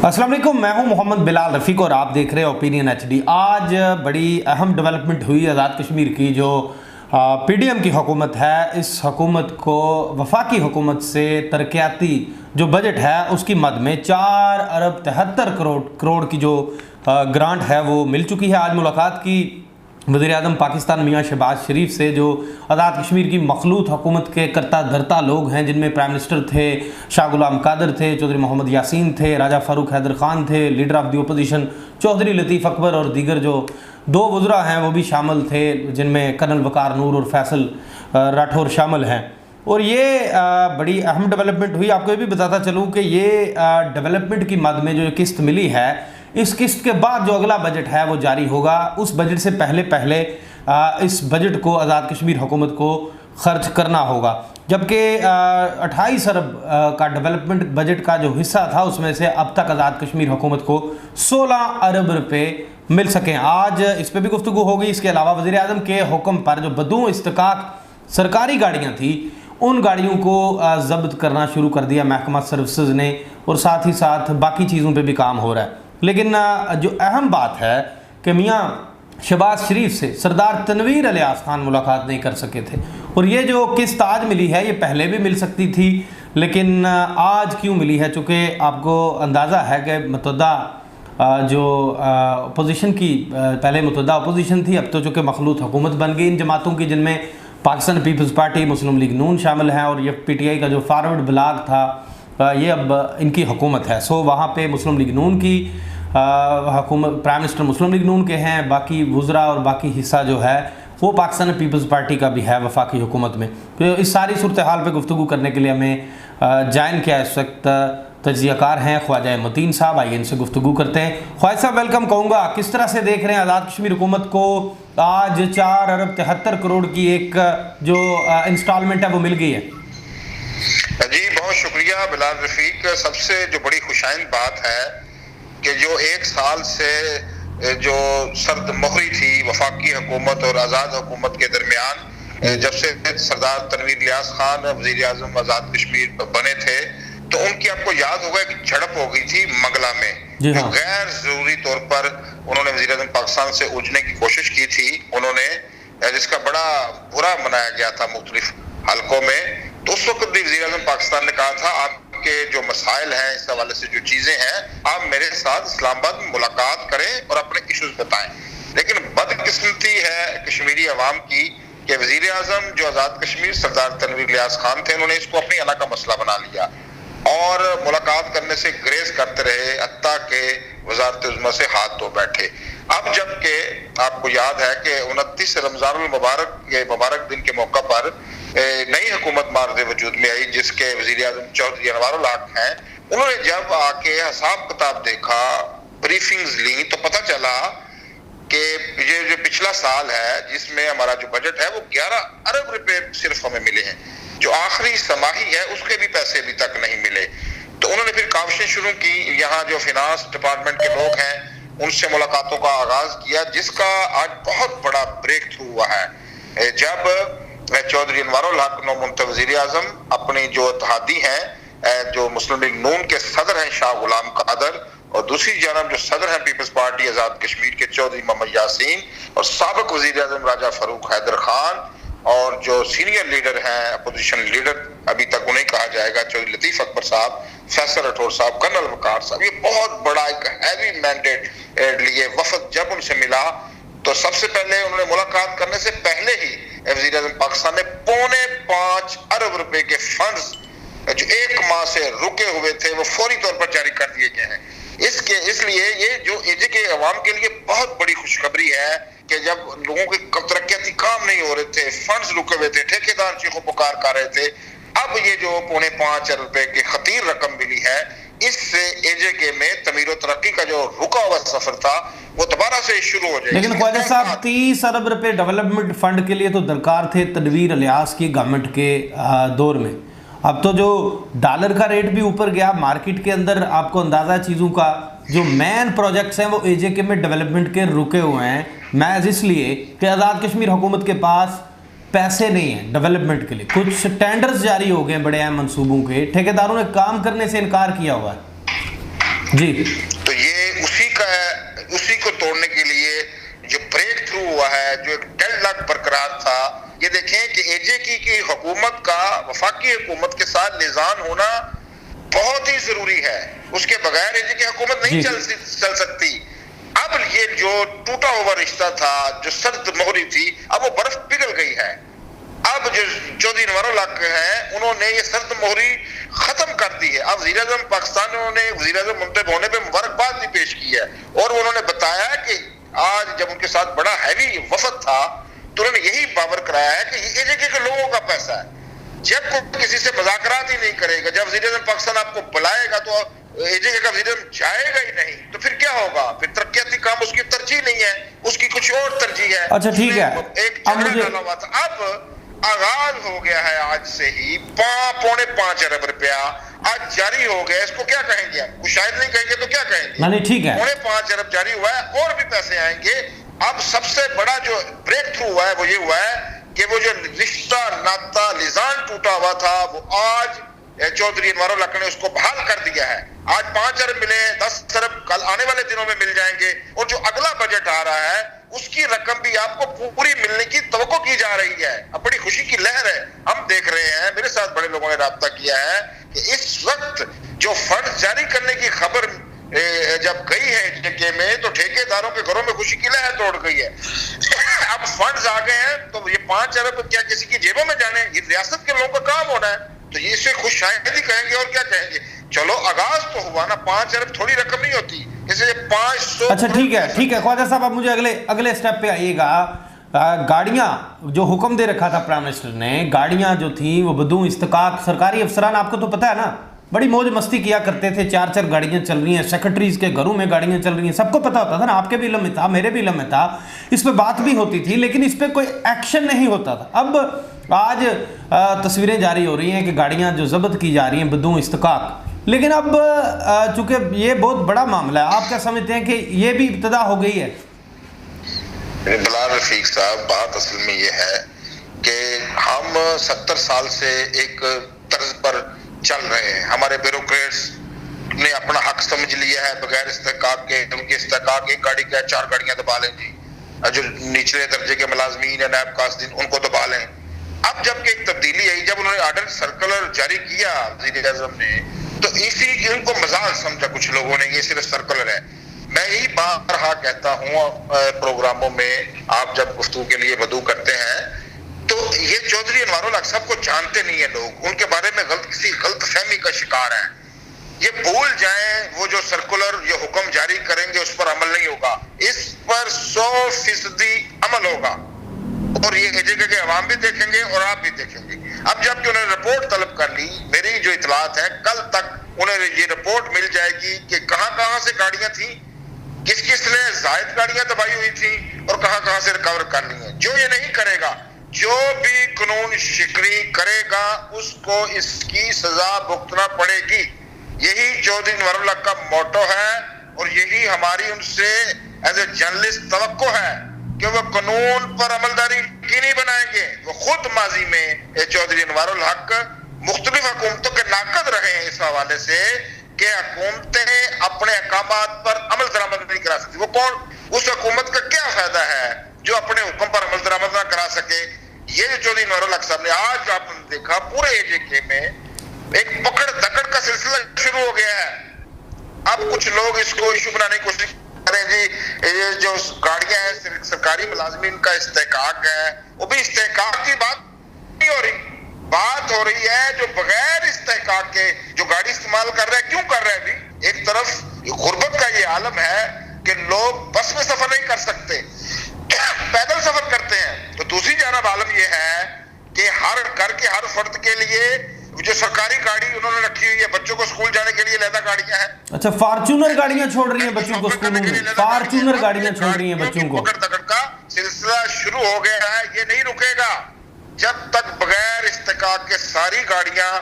अस्सलाम वालेकुम, मैं हूं मोहम्मद बिलाल रफ़ीक और आप देख रहे हैं ओपिनियन एचडी। आज बड़ी अहम डेवलपमेंट हुई आज़ाद कश्मीर की। जो पीडीएम की हुकूमत है, इस हुकूमत को वफाकी हुकूमत से तरक्याती जो बजट है उसकी मद में 4 अरब 73 करोड़ की जो ग्रांट है वो मिल चुकी है। आज मुलाकात की वज़ीर-ए-आज़म पाकिस्तान मियाँ शहबाज शरीफ से, जो आज़ाद कश्मीर की मखलूत हुकूमत के करता धरता लोग हैं, जिनमें प्राइम मिनिस्टर थे, शाह गुलाम कादर थे, चौधरी मोहम्मद यासीन थे, राजा फ़ारूक हैदर ख़ान थे, leader of the opposition Chaudhry Latif Akbar और दीगर जो 2 वज़रा हैं वो भी शामिल थे, जिनमें कर्नल वक़ार नूर और फैसल राठौर शामिल हैं। और ये बड़ी अहम डेवलपमेंट हुई। आपको ये भी बताता चलूँ कि ये डेवलपमेंट की मद में जो किस्त मिली है, इस किस्त के बाद जो अगला बजट है वो जारी होगा। उस बजट से पहले इस बजट को आज़ाद कश्मीर हुकूमत को खर्च करना होगा। जबकि 28 अरब का डेवलपमेंट बजट का जो हिस्सा था उसमें से अब तक आज़ाद कश्मीर हुकूमत को 16 अरब रुपये मिल सकें। आज इस पर भी गुफ्तगू होगी। इसके अलावा वज़ीर-ए-आज़म के हुक्म पर जो बदूं इस्तिकाक सरकारी गाड़ियाँ थी, उन गाड़ियों को ज़ब्त करना शुरू कर दिया महकमा सर्विसेज ने, और साथ ही साथ बाकी चीज़ों पे भी काम हो रहा है। लेकिन जो अहम बात है कि मियाँ शहबाज शरीफ से सरदार तनवीर इलियास खान मुलाकात नहीं कर सके थे। और ये जो किस्त आज मिली है ये पहले भी मिल सकती थी, लेकिन आज क्यों मिली है? चूँकि आपको अंदाज़ा है कि मुतद्दा जो अपोजिशन की पहले मुतद्दा अपोजिशन थी, अब तो चूँकि मखलूत हुकूमत बन गई इन जमातों की, जिनमें पाकिस्तान पीपल्स पार्टी, मुस्लिम लीग नून शामिल है, और ये PTI का जो फॉरवर्ड ब्लॉक था ये अब इनकी हुकूमत है। सो वहाँ पे मुस्लिम लीग नून की हुकूमत, प्राइम मिनिस्टर मुस्लिम लीग नून के हैं, बाकी वज़रा और बाकी हिस्सा जो है वो पाकिस्तान पीपल्स पार्टी का भी है वफाकी हुकूमत में। तो इस सारी सूरत हाल पर गुफ्तगू करने के लिए हमें जॉइन किया इस वक्त तजियाकार हैं ख्वाजा मतीन साहब। आइए इनसे गुफ्तगू करते हैं। ख्वाजा साहब वेलकम कहूँगा। किस तरह से देख रहे हैं आज़ाद कश्मीर हुकूमत को? आज 4 अरब 73 करोड़ की एक जो इंस्टॉलमेंट है वो मिल गई है। जी बहुत शुक्रिया बिलाल रफीक। सबसे जो बड़ी खुशाइन बात है कि जो 1 साल से जो सर्द मोहरी थी वफाकी हुकूमत और आज़ाद हुकूमत के दरमियान, जब से सरदार तनवीर इलियास खान वज़ीर-ए-आज़म आज़ाद कश्मीर बने थे, तो उनकी आपको याद होगा कि झड़प हो गई थी मंगला में, जो गैर जरूरी तौर पर उन्होंने वज़ीर-ए-आज़म पाकिस्तान से उलझने की कोशिश की थी उन्होंने, जिसका बड़ा बुरा मनाया गया था मुख्तलिफ हलकों में। तो उस वक्त भी वज़ीर-ए-आज़म पाकिस्तान ने कहा था आपके जो मसाइल हैं, इस हवाले से जो चीजें हैं, आप मेरे साथ इस्लामाबाद में मुलाकात करें और अपने इश्यूज बताएं। लेकिन बदकिस्मती है कश्मीरी अवाम की कि वज़ीर-ए-आज़म जो आज़ाद कश्मीर सरदार तनवीर इलियास खान थे, उन्होंने इसको अपनी अना का मसला बना लिया और मुलाकात करने से ग्रेस करते रहे, हत्ता के वज़ारत उज़्मा से हाथ धो बैठे। अब जबकि आपको याद है कि 29 रमज़ानुल मुबारक दिन के मौका पर नई हुकूमत मार्ज़ वजूद में आई, जिसके वज़ीर-ए-आज़म चौधरी अनवारुल हक हैं। उन्होंने जब आके हिसाब किताब देखा, ब्रीफिंग्स ली, तो पता चला कि ये जो पिछला साल है जिसमें हमारा जो बजट है वो 11 अरब रुपए सिर्फ हमें मिले हैं। जो आखिरी समाही है उसके भी पैसे अभी तक नहीं मिले। तो उन्होंने फिर काविशें शुरू की। यहाँ जो फिनांस डिपार्टमेंट के लोग हैं उनसे मुलाकातों का आगाज किया, जिसका आज बहुत बड़ा ब्रेक थ्रू हुआ है। जब चौधरी अनवारुल हक नौमुंतखब वज़ीर-ए-आज़म अपनी जो इत्तेहादी हैं, जो मुस्लिम लीग नून के सदर हैं शाह गुलाम कादर, और दूसरी जानब जो सदर हैं पीपल्स पार्टी आज़ाद कश्मीर के चौधरी मोहम्मद यासीन, और साबिक वज़ीर-ए-आज़म राजा फ़ारूक हैदर ख़ान, और जो सीनियर लीडर हैं अपोजिशन लीडर, अभी तक उन्हें कहा जाएगा, चौधरी लतीफ़ अकबर साहब, फैसल राठौर साहब, कर्नल वक़ार साहब, ये बहुत बड़ा एक हैवी मैंडेट लिए वफद जब उनसे मिला, तो सबसे पहले उन्होंने मुलाकात करने से पहले ही वज़ीर-ए-आज़म पाकिस्तान ने 5.25 अरब रुपए के फंड्स जो 1 माह से रुके हुए थे वो फौरी तौर पर जारी कर दिए गए हैं। इसलिए ये जो एजे के अवाम के लिए बहुत बड़ी खुशखबरी है कि जब लोगों के तरक्याती काम नहीं हो रहे थे, फंड्स रुके हुए थे, ठेकेदार चीखों पुकार कर रहे थे, अब ये जो 5.25 अरब रुपए की खतीर रकम मिली है, इससे एजेके में तमीर और तरक्की का जो रुका हुआ सफर था वो दोबारा से शुरू हो जाएगा। लेकिन ख्वाजा साहब 30 अरब रुपए डेवलपमेंट फंड के लिए तो दरकार थे तनवीर इलियास की गवर्नमेंट के दौर में। अब तो जो डॉलर का रेट भी ऊपर गया मार्केट के अंदर, आपको अंदाज़ा चीज़ों का, जो मेन प्रोजेक्ट्स हैं वो एजेके में डेवलपमेंट के रुके हुए हैं, महज इसलिए कि आज़ाद कश्मीर हुकूमत के पास पैसे नहीं हैं डेवलपमेंट के लिए। कुछ टेंडर्स जारी हो गए बड़े अहम मंसूबों के, ठेकेदारों ने काम करने से इनकार किया हुआ है। जी। तो ये उसी को तोड़ने के लिए जो ब्रेक थ्रू हुआ है, जो एक डेडलॉक बरकरार था, ये देखें कि एजेकी की हुकूमत का वफाकी हुकूमत के साथ लिजान होना बहुत ही जरूरी है। उसके बगैर एजेकी हुकूमत नहीं चल सकती। अब ये जो टूटा हुआ रिश्ता था, जो सर्द मोहरी थी, अब वो बर्फ पिघल गई है। अब जो चौधरी अनवर हक है, उन्होंने ये सर्द मोहरी खत्म कर दी है। अब वज़ीर आज़म पाकिस्तान ने उन्होंने वज़ीर आज़म मुंतखब होने पे मुबारकबाद भी पेश की है, और उन्होंने बताया कि आज जब उनके साथ बड़ा हैवी वफद था तो उन्होंने यही बावर कराया है कि ये एजेके के लोगों का पैसा है। जब कोई किसी से मुज़ाकरात ही नहीं करेगा, जब वज़ीर आज़म पाकिस्तान आपको बुलाएगा तो एजेके का वज़ीर आज़म जाएगा ही नहीं, तो फिर क्या होगा? फिर तरक्याती काम उसकी तरजीह नहीं है, उसकी कुछ और तरजीह है। अच्छा ठीक है, एक झगड़ा डाला हुआ था। अब आगाज हो गया है, आज से ही 5.5 अरब रुपया आज जारी हो गया। इसको क्या कहेंगे आप? कुछ शायद नहीं कहेंगे तो क्या कहेंगे? नहीं ठीक है, 5.5 अरब जारी हुआ है, और भी पैसे आएंगे। अब सबसे बड़ा जो ब्रेक थ्रू हुआ है वो ये हुआ है कि वो जो रिश्ता नाता लिजान टूटा हुआ था, वो आज चौधरी अनवर हक ने उसको बहाल कर दिया है। आज 5 अरब मिले, 10 अरब कल आने वाले दिनों में मिल जाएंगे, और जो अगला बजट आ रहा है उसकी रकम भी आपको पूरी मिलने की तवक्को की जा रही है। अब बड़ी खुशी की लहर है। हम देख रहे हैं, मेरे साथ बड़े लोगों ने राब्ता किया है कि इस वक्त जो फंड जारी करने की खबर जब गई है एजेके में, तो ठेकेदारों के घरों में खुशी की लहर दौड़ गई है। अब फंड्स आ गए हैं, तो ये 5 अरब क्या किसी की जेबों में जाने? ये रियासत के लोगों का काम होना है, तो ये इसे खुश शायद ही कहेंगे, और क्या कहेंगे? चलो आगाज तो हुआ ना, 5 अरब थोड़ी रकम नहीं होती, इसे 500। अच्छा ठीक है ख्वाजा साहब, अब मुझे अगले स्टेप पे आइएगा। गाड़ियां जो हुक्म दे रखा था प्राइम मिनिस्टर ने, गाड़ियां जो थी वो बदू इस्तकाक सरकारी अफसरान, आपको तो पता है ना, बड़ी मौज मस्ती किया करते थे। 4 गाड़ियां चल रही हैं, सेक्रेटरीज के घरों में गाड़ियां चल रही हैं, सबको पता होता था ना, आपके भी इल्म में था, मेरे भी इल्म में था, इस पर बात भी होती थी, लेकिन इस पर कोई एक्शन नहीं होता था। अब आज तस्वीरें जारी हो रही हैं कि गाड़ियां जो जब्त की जा रही हैं बदू इस्तकाक, लेकिन अब चूंकि ये बहुत बड़ा मामला है, आप क्या समझते हैं कि ये भी इब्तदा हो गई है? बिलाल रफीक साहब, बात असल में ये है कि हम 70 साल से एक तर्ज पर चल रहे हैं। हमारे ब्यूरोक्रेट्स ने अपना हक समझ लिया है, बगैर इस्तेकाक के, उनके इस्तेकाक एक गाड़ी का 4 गाड़ियां दबा लें जी, जो निचले दर्जे के मुलाजमीन या नायब कासदीन उनको दबा लें। अब जबकि एक तब्दीली आई, जब उन्होंने ऑर्डर सर्कुलर जारी किया वज़ीर आज़म ने, तो इसी इनको मजाक समझा कुछ लोगों ने, ये सिर्फ सर्कुलर है। मैं यही बारहा कहता हूँ प्रोग्रामों में, आप जब गुफ्तगू के लिए वदू करते हैं, तो ये चौधरी अनवर हक साहब को जानते नहीं है लोग, उनके बारे में किसी गलतफहमी का शिकार है। ये भूल जाएं, वो जो सर्कुलर ये हुक्म जारी करेंगे उस पर अमल नहीं होगा, इस पर 100% अमल होगा, और ये एजेके के अवाम भी देखेंगे और आप भी देखेंगे। अब जबकि उन्होंने रिपोर्ट तलब कर ली, मेरी जो इतलात है कल तक उन्हें ये रिपोर्ट मिल जाएगी कि कहां से गाड़ियां थी, किस ने जायद गाड़ियां दबाई हुई थी, और कहां से रिकवर कर ली है। जो ये नहीं करेगा, जो भी कानून शिकरी करेगा, उसको इसकी सजा भुगतना पड़ेगी। यही चौधरी अनवर हक का मोटो है, और यही हमारी उनसे एज ए जर्नलिस्ट तवक्को है कि वो कानून पर अमलदारी यकीनी बनाएंगे। वो खुद माजी में चौधरी अनवर हक मुख्तलिफ हुकूमतों के नाकद रहे हैं इस हवाले से कि हुकूमतें अपने अहकामात पर अमल दरामद नहीं करा सकती। वो कौन, उस हुकूमत का क्या फायदा है जो अपने हुक्म पर अमल दरामद ना करा सके? ये जो चौधरी अनवर हक साहब ने आज आपने देखा, पूरे एजेके में एक पकड़ दकड़ का सिलसिला शुरू हो गया है। अब कुछ लोग इसको इशू बनाने की कोशिश करें जी, ये जो गाड़ियां हैं सरकारी मुलाजमीन का इस्तेकाक है, वो भी इस्तेकाक की बात नहीं हो रही, बात हो रही है जो बगैर इस्तेकाक के जो गाड़ी इस्तेमाल कर रहे हैं, क्यों कर रहे हैं? भी एक तरफ गुर्बत का ये आलम है कि लोग बस में सफर नहीं कर सकते, पैदल सफर करते हैं, तो दूसरी जानब आलम ये है कि हर घर के हर फर्द के लिए जो सरकारी गाड़ी उन्होंने रखी हुई है, बच्चों को स्कूल जाने के लिए लहदा गाड़ियां हैं। अच्छा, फॉर्च्यूनर गाड़ियां छोड़ रही हैं बच्चों को स्कूलों में, फॉर्च्यूनर गाड़ियां छोड़ रही हैं बच्चों को। पकड़ दकड़ का सिलसिला शुरू हो गया है, ये नहीं रुकेगा जब तक बगैर इस्तेकाक के सारी गाड़ियां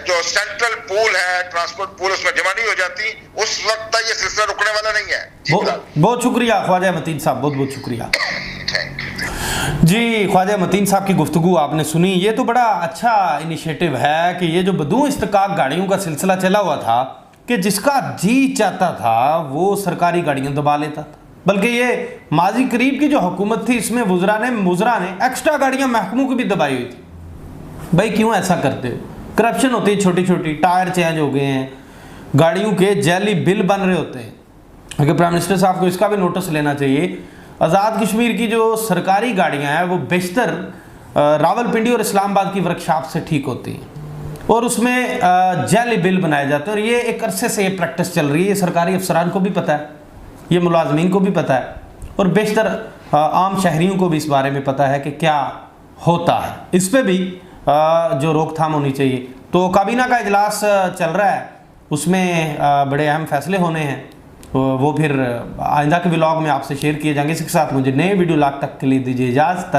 जो सेंट्रल पूल है, ट्रांसपोर्ट पूल, उसमें जमा नहीं हो जाती, उस वक्त तक ये सिलसिला रुकने वाला नहीं है। बहुत शुक्रिया ख्वाजा मतीन साहब, बहुत बहुत शुक्रिया जी। ख्वाजा मतीन साहब की गुफ्तगू आपने सुनी। ये तो बड़ा अच्छा इनिशिएटिव है कि ये जो बदू इस्तकाक गाड़ियों का सिलसिला चला हुआ था, कि जिसका जी चाहता था वो सरकारी गाड़ियां दबा लेता था। बल्कि ये माजी करीब की जो हुकूमत थी इसमें मुजरा ने एक्स्ट्रा गाड़ियां महकमों की भी दबाई हुई थी। भाई क्यों ऐसा करते हो? करप्शन होती है छोटी छोटी, टायर चेंज हो गए हैं, गाड़ियों के जैली बिल बन रहे होते हैं। अगर प्राइम मिनिस्टर साहब को इसका भी नोटिस लेना चाहिए। आज़ाद कश्मीर की जो सरकारी गाड़ियां हैं वो बेशतर रावलपिंडी और इस्लामाबाद की वर्कशॉप से ठीक होती हैं और उसमें जैली बिल बनाए जाते हैं। और ये एक अरसे से ये प्रैक्टिस चल रही है, ये सरकारी अफसरान को भी पता है, ये मुलाजमीन को भी पता है और बेशतर आम शहरियों को भी इस बारे में पता है कि क्या होता है। इस पर भी जो रोकथाम होनी चाहिए। तो काबीना का इजलास चल रहा है, उसमें बड़े अहम फैसले होने हैं, वो फिर आइंदा के व्लॉग में आपसे शेयर किए जाएंगे। इसके साथ मुझे नए वीडियो लाग तक के लिए दीजिए इजाज़त।